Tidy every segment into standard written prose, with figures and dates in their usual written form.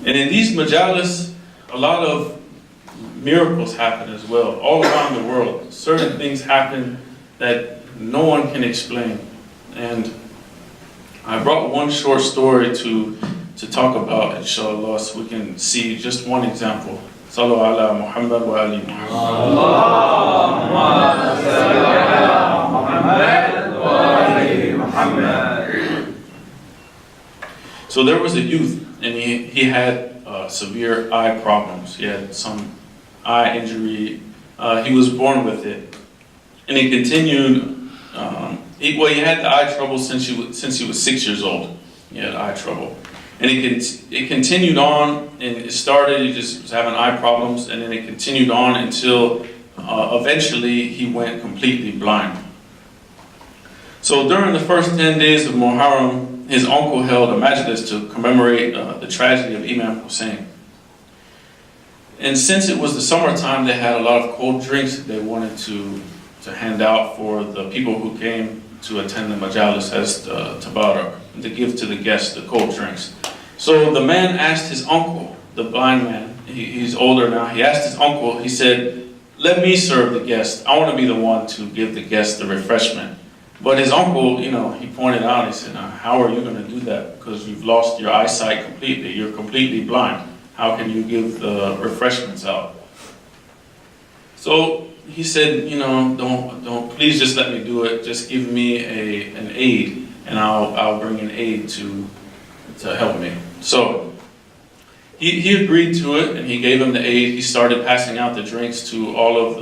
And in these Majalis, a lot of miracles happen as well, all around the world. Certain things happen that no one can explain. And I brought one short story to talk about, inshallah, so we can see just one example. Sallu ala Muhammad wa ali Muhammad. Allahumma salli ala Muhammad wa ali Muhammad. So there was a youth, and he had severe eye problems. He had some eye injury. He was born with it, and he continued. He had the eye trouble since he was 6 years old. He had eye trouble, and it continued on. And it started. He just was having eye problems, and then it continued on until eventually he went completely blind. So during the first 10 days of Muharram, his uncle held a Majalis to commemorate the tragedy of Imam Hussein. And since it was the summertime, they had a lot of cold drinks that they wanted to hand out for the people who came to attend the Majalis as tabarak, to give to the guests the cold drinks. So the man asked his uncle, the blind man, he's older now, he asked his uncle, he said, "Let me serve the guests. I want to be the one to give the guests the refreshment." But his uncle, he pointed out, he said, "How are you going to do that? Because you've lost your eyesight completely. You're completely blind. How can you give the refreshments out?" So he said, don't please just let me do it. Just give me an aid, and I'll bring an aid to help me. So he agreed to it, and he gave him the aid. He started passing out the drinks to all of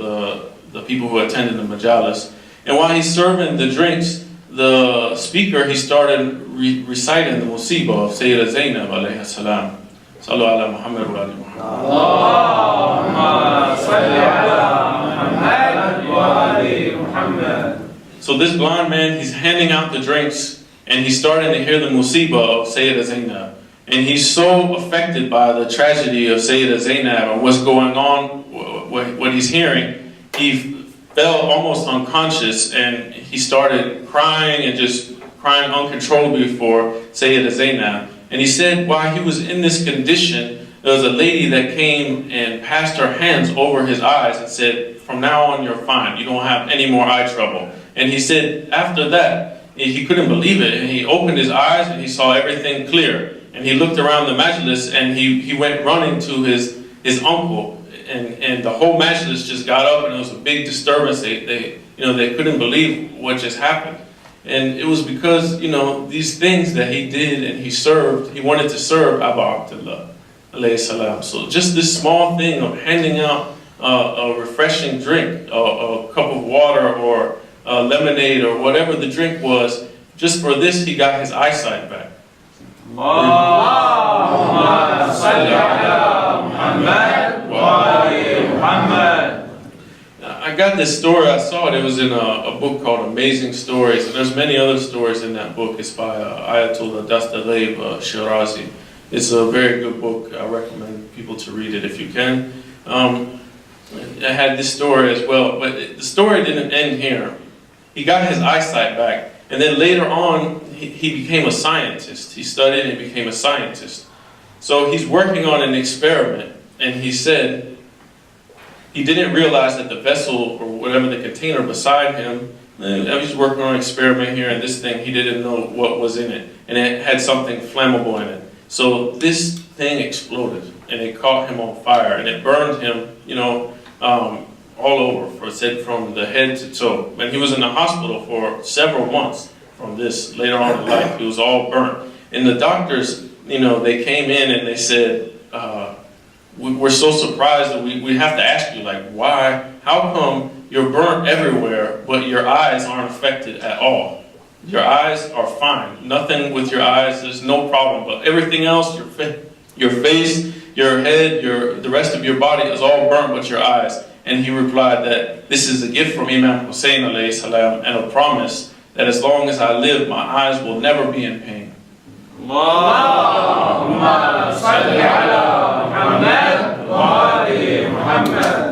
the people who attended the Majalis. And while he's serving the drinks, the speaker, he started reciting the musibah of Sayyida Zainab alayhi salam. Sallu ala Muhammad wa ali Muhammad. Allahumma salli ala Muhammad wa ali Muhammad. So this blind man, he's handing out the drinks, and he's starting to hear the musibah of Sayyida Zainab. And he's so affected by the tragedy of Sayyida Zainab and what's going on, what he's hearing, he fell almost unconscious, and he started crying and just crying uncontrollably for Sayyida Zainab. And he said while he was in this condition, there was a lady that came and passed her hands over his eyes and said, "From now on you're fine, you don't have any more eye trouble." And he said after that, he couldn't believe it, and he opened his eyes and he saw everything clear. And he looked around the Majalis, and he went running to his uncle. And the whole Majalis just got up, and it was a big disturbance. They couldn't believe what just happened. And it was because, these things that he did, and he wanted to serve Abu Abdullah alayhi salam. So just this small thing of handing out a refreshing drink, a cup of water or lemonade or whatever the drink was, just for this he got his eyesight back. Allahumma salli ala Muhammad wa ali Muhammad. I got this story, I saw it, it was in a book called Amazing Stories, and there's many other stories in that book. It's by Ayatollah Dastaghaib Shirazi. It's a very good book. I recommend people to read it if you can. I had this story as well, but the story didn't end here. He got his eyesight back, and then later on, he became a scientist. He studied and became a scientist. So he's working on an experiment, and he said he didn't realize that the vessel or whatever the container beside him, he's working on an experiment here, and this thing, he didn't know what was in it, and it had something flammable in it. So this thing exploded, and it caught him on fire, and it burned him, all over, from the head to toe. And he was in the hospital for several months from this. Later on in life, he was all burnt. And the doctors, they came in and they said, we're so surprised that we have to ask you, why, how come you're burnt everywhere, but your eyes aren't affected at all? Your eyes are fine. Nothing with your eyes, there's no problem. But everything else, your face, your head, the rest of your body is all burnt but your eyes. And he replied that this is a gift from Imam Hussein alayhi salam, and a promise that as long as I live, my eyes will never be in pain. Allahumma salli ala Muhammad wa ali Muhammad.